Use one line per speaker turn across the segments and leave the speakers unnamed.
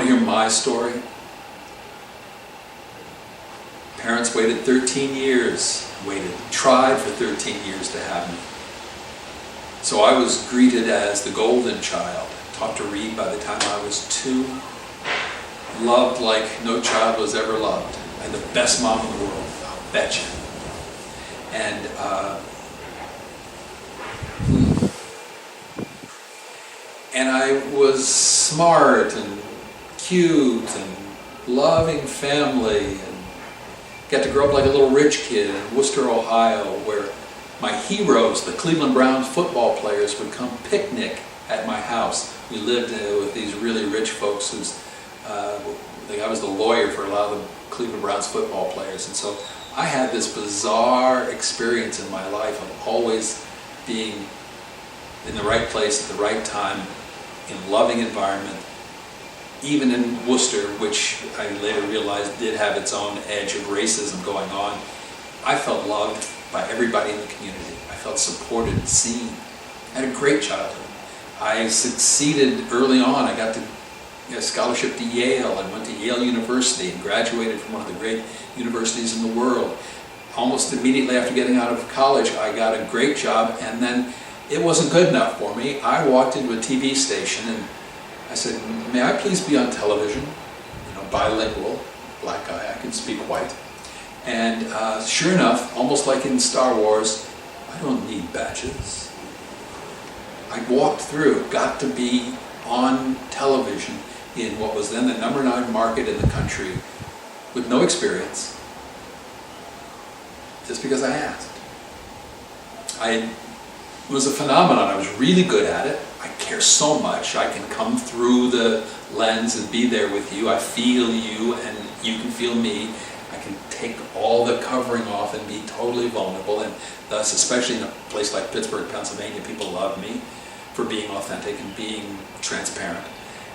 want to hear my story? Parents waited 13 years, tried for 13 years to have me. So I was greeted as the golden child, taught to read by the time I was 2, loved like no child was ever loved. I had the best mom in the world, I'll bet you. And I was smart and cute and loving family, and got to grow up like a little rich kid in Worcester, Ohio, where my heroes, the Cleveland Browns football players, would come picnic at my house. We lived with these really rich folks whose, I was the lawyer for a lot of the Cleveland Browns football players. And so I had this bizarre experience in my life of always being in the right place at the right time, in a loving environment, even in Worcester, which I later realized did have its own edge of racism going on. I felt loved by everybody in the community. I felt supported and seen. I had a great childhood. I succeeded early on. I got to a scholarship to Yale and went to Yale University and graduated from one of the great universities in the world. Almost immediately after getting out of college, I got a great job, and then it wasn't good enough for me. I walked into a TV station and I said, may I please be on television? You know, bilingual, black guy, I can speak white. And sure enough, almost like in Star Wars, I don't need badges. I walked through, got to be on television in what was then the #9 market in the country with no experience, just because I asked. It was a phenomenon. I was really good at it. I care so much. I can come through the lens and be there with you. I feel you and you can feel me. I can take all the covering off and be totally vulnerable, and thus, especially in a place like Pittsburgh, Pennsylvania, people love me for being authentic and being transparent.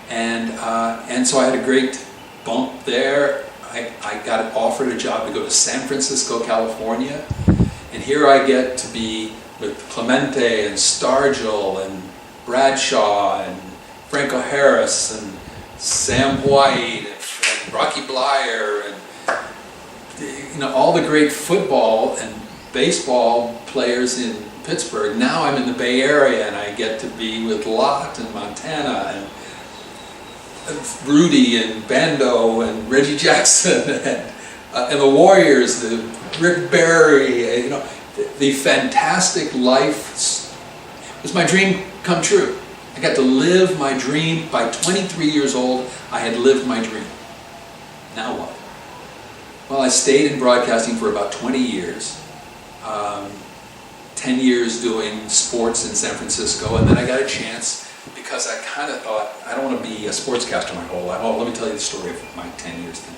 And so I had a great bump there. I got offered a job to go to San Francisco, California, and here I get to be with Clemente and Stargell and Bradshaw and Franco Harris and Sam White and Rocky Blyer and all the great football and baseball players in Pittsburgh. Now I'm in the Bay Area and I get to be with Lott and Montana and Rudy and Bando and Reggie Jackson and the Warriors, the Rick Barry, the fantastic life. It was my dream come true. I got to live my dream. By 23 years old, I had lived my dream. Now what? Well, I stayed in broadcasting for about 20 years. 10 years doing sports in San Francisco, and then I got a chance because I kind of thought, I don't want to be a sportscaster my whole life. Oh, let me tell you the story of my 10 years then.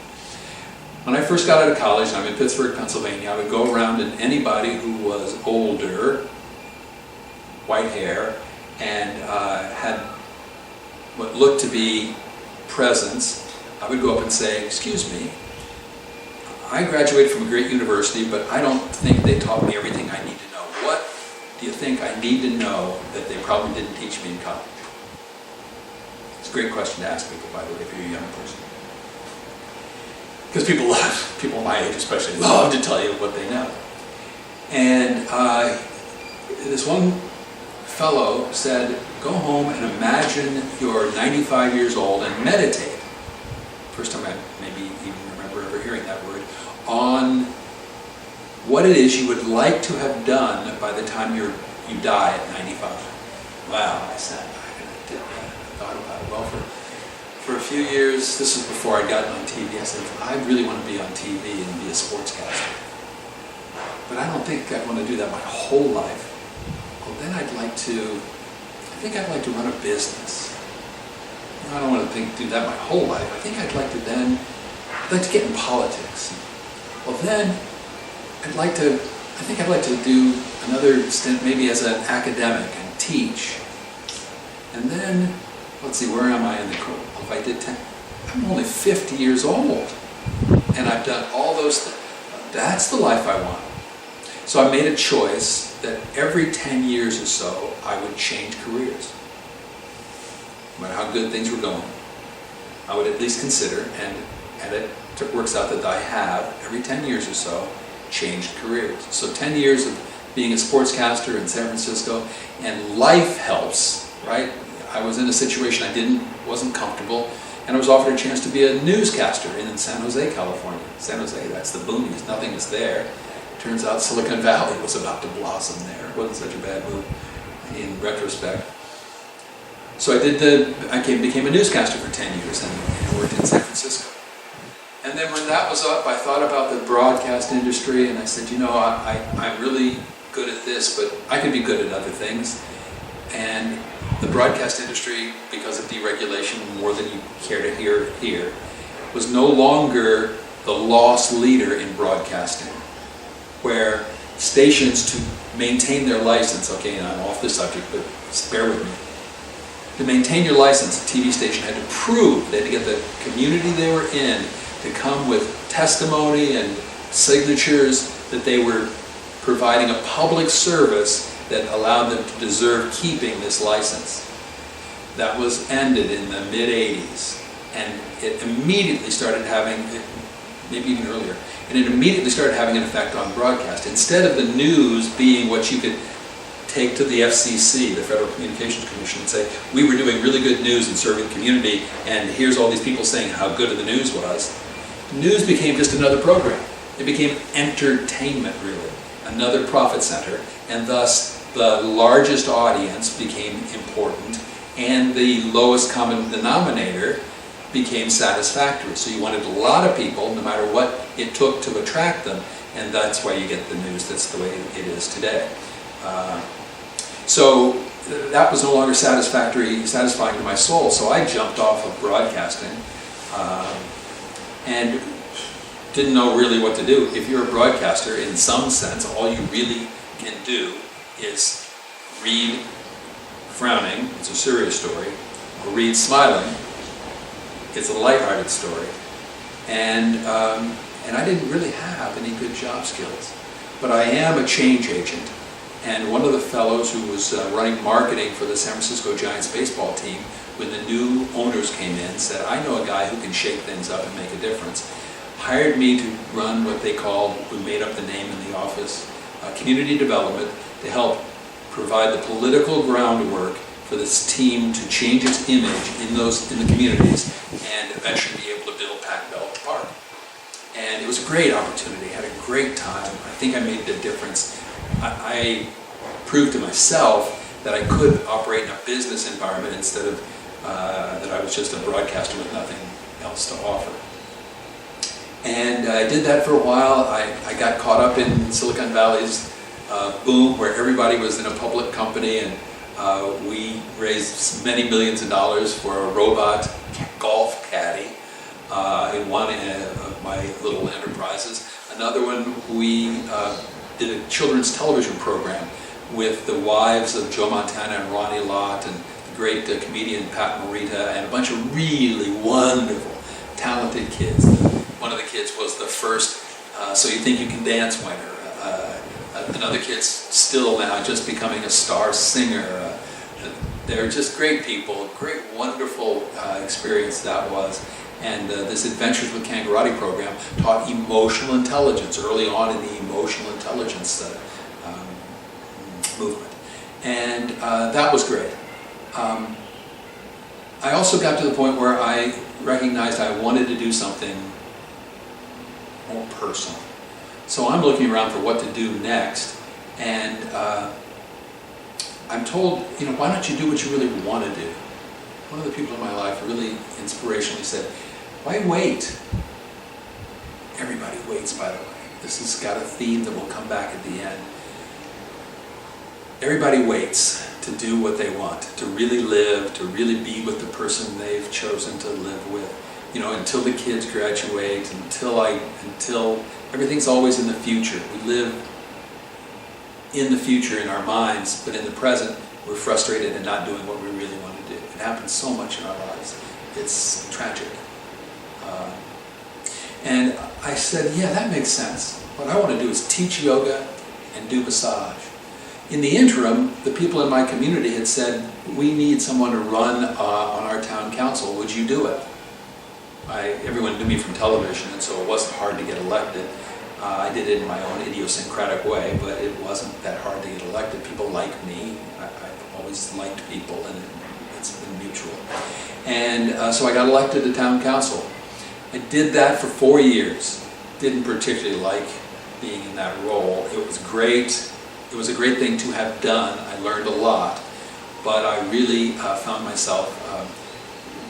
When I first got out of college, and I'm in Pittsburgh, Pennsylvania, I would go around and anybody who was older, white hair, and had what looked to be presence, I would go up and say, excuse me, I graduated from a great university, but I don't think they taught me everything I need to know. What do you think I need to know that they probably didn't teach me in college? It's a great question to ask people, by the way, if you're a young person. Because people my age especially, love to tell you what they know. And this one fellow said, go home and imagine you're 95 years old and meditate. First time I maybe even remember ever hearing that word, on what it is you would like to have done by the time you die at 95. Wow, I said, I did that. I thought about it. Well, for a few years, this was before I'd gotten on TV, I said, I really want to be on TV and be a sportscaster. But I don't think I want to do that my whole life. Well, then I think I'd like to run a business. I don't want to do that my whole life. I think I'd like to get in politics. Well, then I think I'd like to do another stint maybe as an academic and teach. And then, let's see, where am I in the course? If I did 10, I'm only 50 years old. And I've done all those things. That's the life I want. So I made a choice that every 10 years or so, I would change careers. No matter how good things were going, I would at least consider, and it works out that I have, every 10 years or so, changed careers. So 10 years of being a sportscaster in San Francisco, and life helps, right? I was in a situation wasn't comfortable, and I was offered a chance to be a newscaster in San Jose, California. San Jose, that's the boonies, nothing is there. Turns out Silicon Valley was about to blossom there. It wasn't such a bad move in retrospect. So I became a newscaster for 10 years and worked in San Francisco. And then when that was up, I thought about the broadcast industry, and I said, I'm really good at this, but I could be good at other things. And the broadcast industry, because of deregulation, more than you care to hear here, was no longer the loss leader in broadcasting, where stations, to maintain their license, okay, and I'm off the subject, but bear with me. To maintain your license, a TV station had to prove, they had to get the community they were in to come with testimony and signatures that they were providing a public service that allowed them to deserve keeping this license. That was ended in the mid-'80s, and it immediately started having, maybe even earlier, and it immediately started having an effect on broadcast. Instead of the news being what you could take to the FCC, the Federal Communications Commission, and say, we were doing really good news and serving the community, and here's all these people saying how good the news was. News became just another program. It became entertainment, really, another profit center, and thus the largest audience became important, and the lowest common denominator became satisfactory. So you wanted a lot of people, no matter what it took to attract them, and that's why you get the news that's the way it is today. So that was no longer satisfying to my soul, so I jumped off of broadcasting and didn't know really what to do. If you're a broadcaster, in some sense, all you really can do is read frowning, it's a serious story, or read smiling, it's a lighthearted story. And I didn't really have any good job skills, but I am a change agent. And one of the fellows who was running marketing for the San Francisco Giants baseball team, when the new owners came in, said, I know a guy who can shake things up and make a difference. Hired me to run what they called, we made up the name in the office, community development, to help provide the political groundwork for this team to change its image in the communities and eventually be able to build Pac-Bell Park. And it was a great opportunity, I had a great time. I think I made a difference. I proved to myself that I could operate in a business environment instead of that I was just a broadcaster with nothing else to offer. And I did that for a while. I got caught up in Silicon Valley's boom, where everybody was in a public company, and we raised many millions of dollars for a robot golf caddy in one of my little enterprises. Another one, we did a children's television program with the wives of Joe Montana and Ronnie Lott, and the great comedian Pat Morita, and a bunch of really wonderful, talented kids. One of the kids was the first So You Think You Can Dance winner. Another kid's still now just becoming a star singer. They're just great people, great, wonderful experience that was. And this Adventures with Kangaroo program taught emotional intelligence early on in the emotional intelligence movement. And that was great. I also got to the point where I recognized I wanted to do something more personal. So I'm looking around for what to do next. And I'm told, why don't you do what you really want to do? One of the people in my life really inspirationally said, why wait? Everybody waits, by the way. This has got a theme that will come back at the end. Everybody waits to do what they want, to really live, to really be with the person they've chosen to live with. Until the kids graduate, until everything's always in the future. We live in the future in our minds, but in the present, we're frustrated and not doing what we really want to do. It happens so much in our lives. It's tragic. And I said, yeah, that makes sense. What I want to do is teach yoga and do massage. In the interim, the people in my community had said, we need someone to run on our town council. Would you do it? everyone knew me from television, and so it wasn't hard to get elected. I did it in my own idiosyncratic way, but it wasn't that hard to get elected. People like me. I've always liked people, and it's been mutual. And so I got elected to town council. I did that for 4 years. Didn't particularly like being in that role. It was great. It was a great thing to have done. I learned a lot, but I really found myself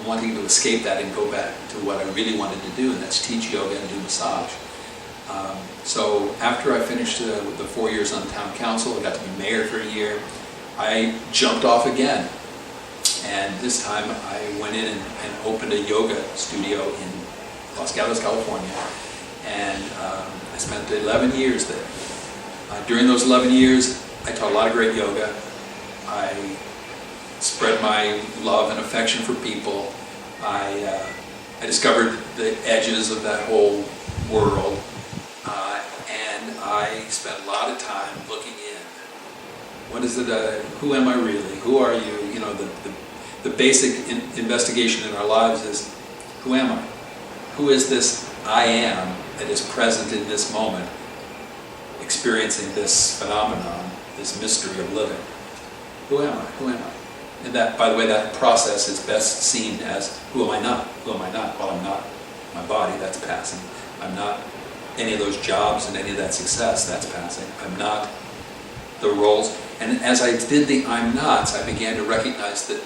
wanting to escape that and go back to what I really wanted to do, and that's teach yoga and do massage. So after I finished the 4 years on town council, I got to be mayor for a year, I jumped off again. And this time I went in and opened a yoga studio in Los Gatos, California. And I spent 11 years there. During those 11 years, I taught a lot of great yoga. I spread my love and affection for people. I discovered the edges of that whole world. And I spent a lot of time looking in. What is it? Who am I really? Who are you? You know, the basic investigation in our lives is, who am I? Who is this I am that is present in this moment, experiencing this phenomenon, this mystery of living? Who am I? Who am I? And that, by the way, that process is best seen as, who am I not? Who am I not? Well, I'm not my body, that's passing. I'm not any of those jobs and any of that success, that's passing. I'm not the roles. And as I did the I'm nots, I began to recognize that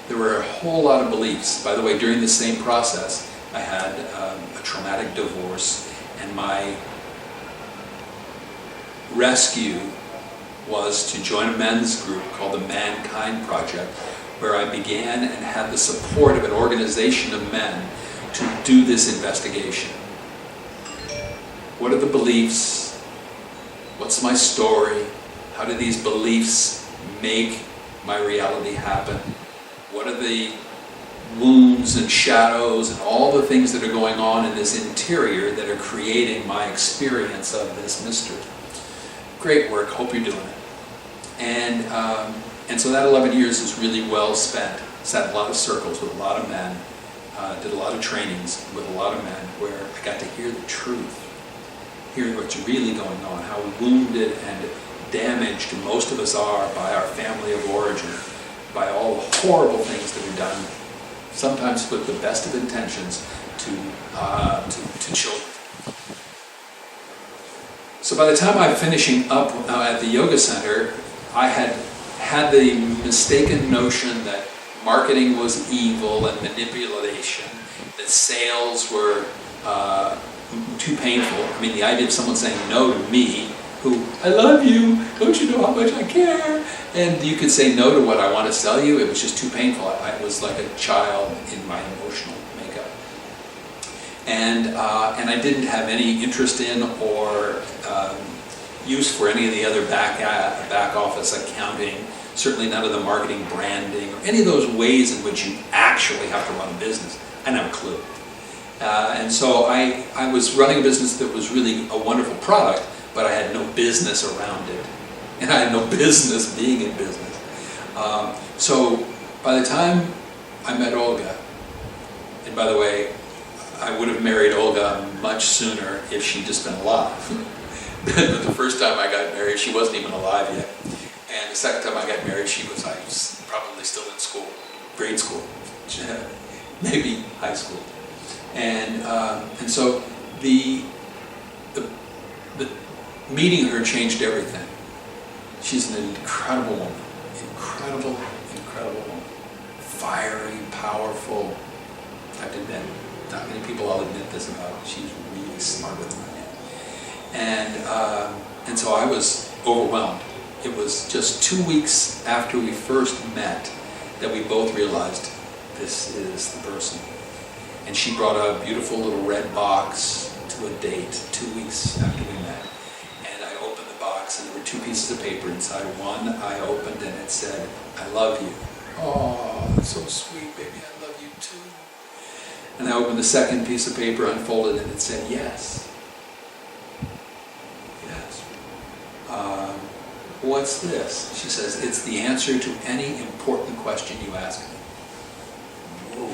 there were a whole lot of beliefs. By the way, during the same process, I had a traumatic divorce, and my rescue was to join a men's group called the Mankind Project, where I began and had the support of an organization of men to do this investigation. What are the beliefs? What's my story? How do these beliefs make my reality happen? What are the wounds and shadows and all the things that are going on in this interior that are creating my experience of this mystery? Great work, hope you're doing it. And so that 11 years is really well spent. Sat in a lot of circles with a lot of men, did a lot of trainings with a lot of men where I got to hear the truth, hear what's really going on, how wounded and damaged most of us are by our family of origin, by all the horrible things that are done, sometimes with the best of intentions, to children. So by the time I'm finishing up at the yoga center, I had the mistaken notion that marketing was evil and manipulation, that sales were too painful. I mean, the idea of someone saying no to me, who, I love you, don't you know how much I care? And you could say no to what I want to sell you, it was just too painful. I was like a child in my emotional makeup. And I didn't have any interest in or use for any of the other back office accounting, certainly none of the marketing, branding, or any of those ways in which you actually have to run a business. I didn't have a clue. And so I was running a business that was really a wonderful product, but I had no business around it. And I had no business being in business. So by the time I met Olga, and by the way, I would have married Olga much sooner if she'd just been alive. But the first time I got married, she wasn't even alive yet. And the second time I got married, I was probably still in school, grade school, maybe high school. And so the meeting her changed everything. She's an incredible woman, incredible woman, fiery, powerful. I have to admit, not many people I'll admit this about. She's really smarter than I am. And so I was overwhelmed. It was just 2 weeks after we first met that we both realized this is the person. And she brought a beautiful little red box to a date 2 weeks after we met. And I opened the box and there were 2 pieces of paper inside. One I opened and it said, I love you. Oh, that's so sweet, baby, I love you too. And I opened the second piece of paper, unfolded, and it said, yes. Yes. What's this? She says, it's the answer to any important question you ask me. Whoa.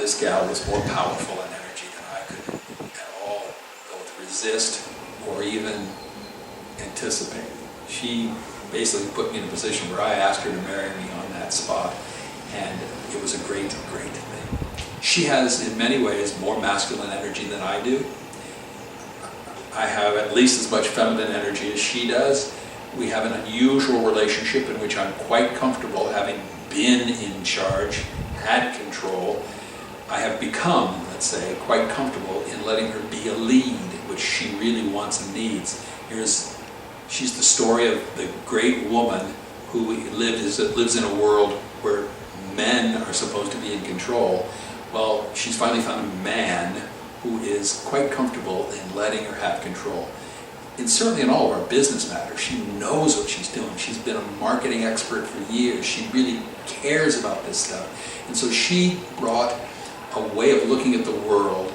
this gal was more powerful in energy than I could at all both resist or even anticipate. She basically put me in a position where I asked her to marry me on that spot, and it was a great, great thing. She has, in many ways, more masculine energy than I do. I have at least as much feminine energy as she does. We have an unusual relationship in which I'm quite comfortable having been in charge, had control. I have become, let's say, quite comfortable in letting her be a lead, which she really wants and needs. She's the story of the great woman who lives in a world where men are supposed to be in control. Well, she's finally found a man who is quite comfortable in letting her have control. And certainly in all of our business matters, she knows what she's doing. She's been a marketing expert for years. She really cares about this stuff. And so she brought a way of looking at the world,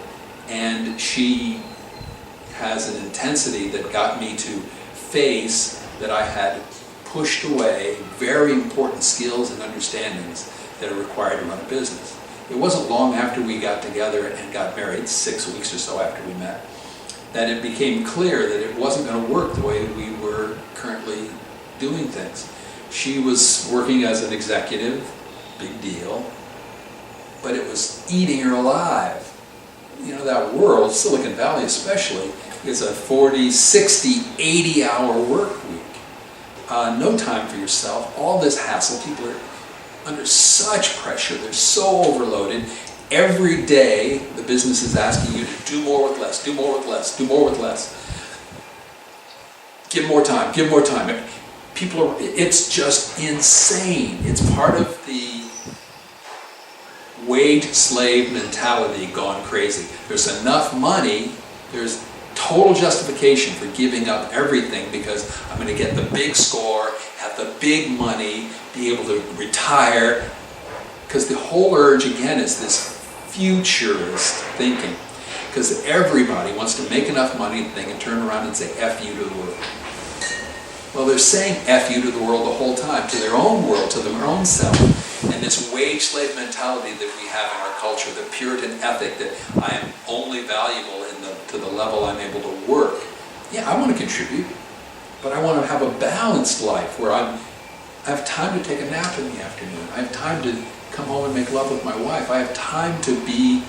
and she has an intensity that got me to face that I had pushed away very important skills and understandings that are required to run a business. It wasn't long after we got together and got married, 6 weeks or so after we met, that it became clear that it wasn't going to work the way we were currently doing things. She was working as an executive, big deal, but it was eating her alive. You know, that world, Silicon Valley especially, is a 40, 60, 80-hour work week. No time for yourself, all this hassle. People are under such pressure, they're so overloaded. Every day, the business is asking you to do more with less, do more with less, do more with less. Give more time, give more time. It's just insane. It's part of the wage-slave mentality gone crazy. There's enough money, there's total justification for giving up everything because I'm going to get the big score, have the big money, be able to retire. Because the whole urge, again, is this futurist thinking. Because everybody wants to make enough money that they can turn around and say F you to the world. Well, they're saying F you to the world the whole time, to their own world, to their own self. And this wage-slave mentality that we have in our culture, the Puritan ethic that I am only valuable to the level I'm able to work. Yeah, I want to contribute, but I want to have a balanced life where I have time to take a nap in the afternoon. I have time to come home and make love with my wife. I have time to be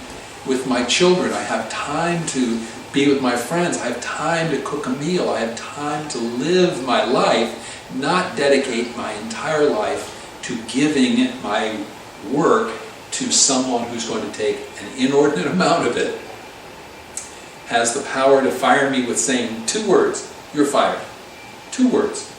with my children. I have time to be with my friends. I have time to cook a meal. I have time to live my life, not dedicate my entire life to giving my work to someone who's going to take an inordinate amount of it, has the power to fire me with saying 2 words, you're fired. 2 words.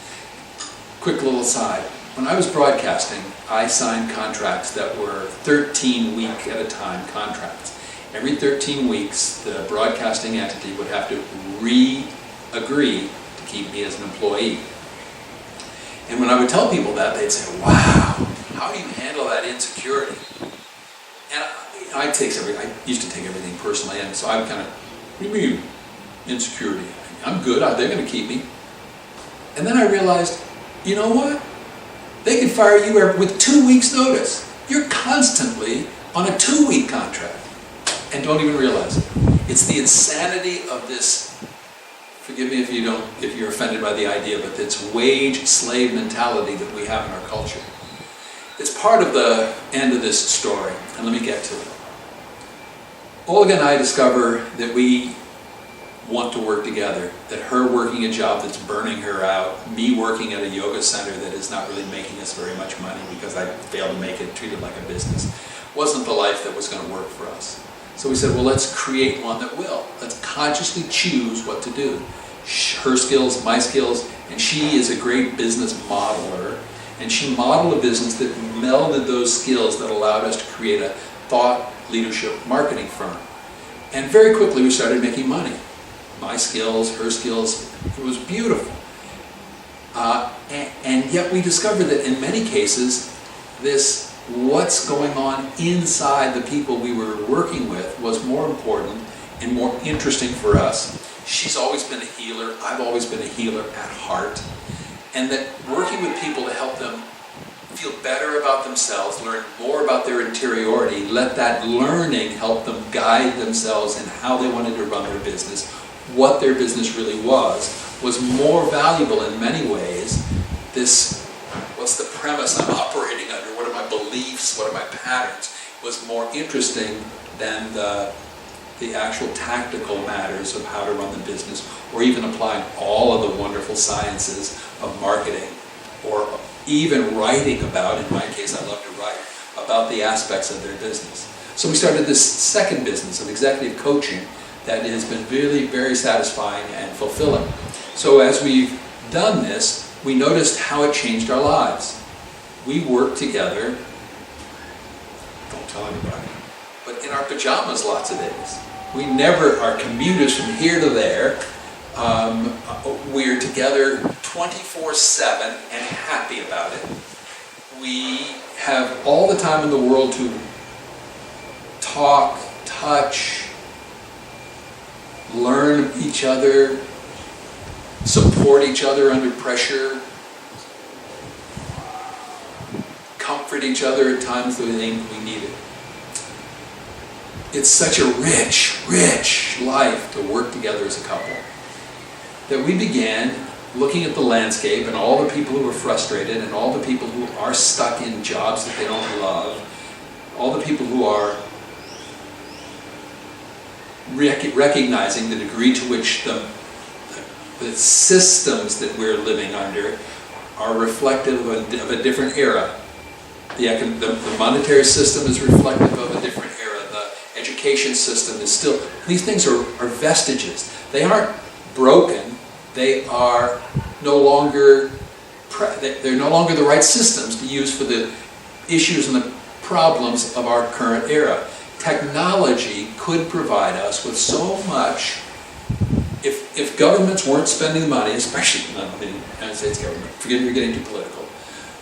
Quick little aside. When I was broadcasting, I signed contracts that were 13-week at a time contracts. Every 13 weeks, the broadcasting entity would have to re-agree to keep me as an employee. And when I would tell people that, they'd say, wow, how do you handle that insecurity? And I used to take everything personally, and so I would kind of, what do you mean, insecurity? I'm good, they're going to keep me. And then I realized, you know what? They can fire you with 2 weeks' notice. You're constantly on a 2-week contract and don't even realize it. It's the insanity of this, forgive me if you're offended by the idea, but it's wage-slave mentality that we have in our culture. It's part of the end of this story, and let me get to it. Olga and I discover that we want to work together, that her working a job that's burning her out, me working at a yoga center that is not really making us very much money because I failed to make it, treat it like a business, wasn't the life that was going to work for us. So we said, well, let's create one that will. Let's consciously choose what to do. Her skills, my skills, and she is a great business modeler, and she modeled a business that melded those skills that allowed us to create a thought leadership marketing firm. And very quickly we started making money. My skills, her skills, it was beautiful. And yet we discovered that in many cases, this what's going on inside the people we were working with was more important and more interesting for us. She's always been a healer. I've always been a healer at heart. And that working with people to help them feel better about themselves, learn more about their interiority, let that learning help them guide themselves in how they wanted to run their business, what their business really was more valuable in many ways. This, what's the premise I'm operating under, what are my beliefs, what are my patterns, was more interesting than the actual tactical matters of how to run the business, or even applying all of the wonderful sciences of marketing, or even writing about, in my case I love to write, about the aspects of their business. So we started this second business of executive coaching that has been really very satisfying and fulfilling. So as we've done this, we noticed how it changed our lives. We worked together, don't tell anybody, but in our pajamas lots of days. We never are commuters from here to there. We're together 24/7 and happy about it. We have all the time in the world to talk, touch, learn each other, support each other under pressure, comfort each other at times that we think we need it. It's such a rich, rich life to work together as a couple that we began looking at the landscape and all the people who are frustrated and all the people who are stuck in jobs that they don't love, all the people who are recognizing the degree to which the systems that we're living under are reflective of a different era. The monetary system is reflective of a different era. The education system is still, these things are vestiges. They aren't broken. They are no longer, they're no longer the right systems to use for the issues and the problems of our current era. Technology could provide us with so much. If governments weren't spending money, especially the United States government, forgive me for getting too political,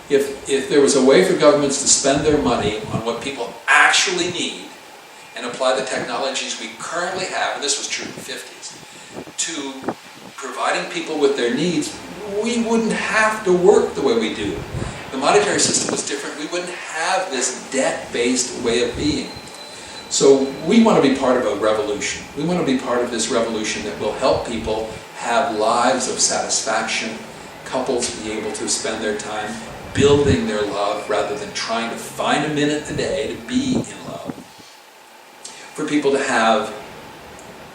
if there was a way for governments to spend their money on what people actually need and apply the technologies we currently have, and this was true in the 50s, to providing people with their needs, we wouldn't have to work the way we do. The monetary system was different. We wouldn't have this debt-based way of being. So we want to be part of a revolution. We want to be part of this revolution that will help people have lives of satisfaction, couples be able to spend their time building their love rather than trying to find a minute a day to be in love. For people to have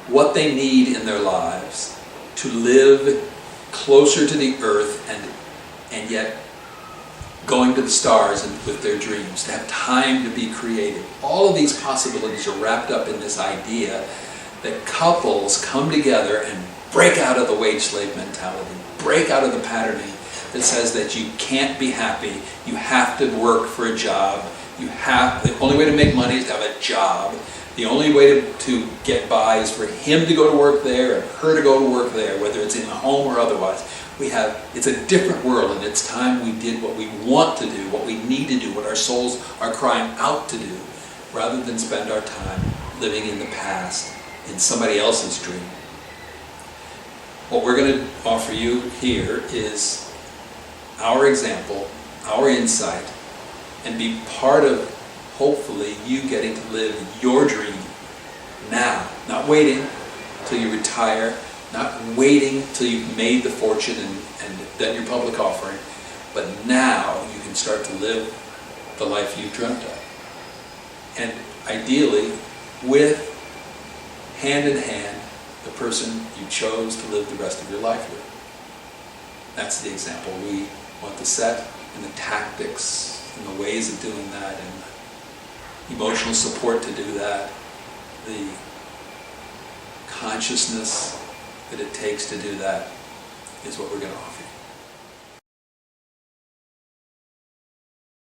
what they need in their lives, to live closer to the earth and yet going to the stars and with their dreams, to have time to be creative. All of these possibilities are wrapped up in this idea that couples come together and break out of the wage-slave mentality, break out of the patterning that says that you can't be happy, you have to work for a job, the only way to make money is to have a job, the only way to get by is for him to go to work there and her to go to work there, whether it's in the home or otherwise. It's a different world, and it's time we did what we want to do, what we need to do, what our souls are crying out to do, rather than spend our time living in the past, in somebody else's dream. What we're going to offer you here is our example, our insight, and be part of, hopefully, you getting to live your dream now, not waiting till you retire, not waiting till you've made the fortune and done your public offering, but now you can start to live the life you've dreamt of. And ideally, with, hand in hand, the person you chose to live the rest of your life with. That's the example we want to set, and the tactics and the ways of doing that, and the emotional support to do that, the consciousness that it takes to do that is what we're going to offer you.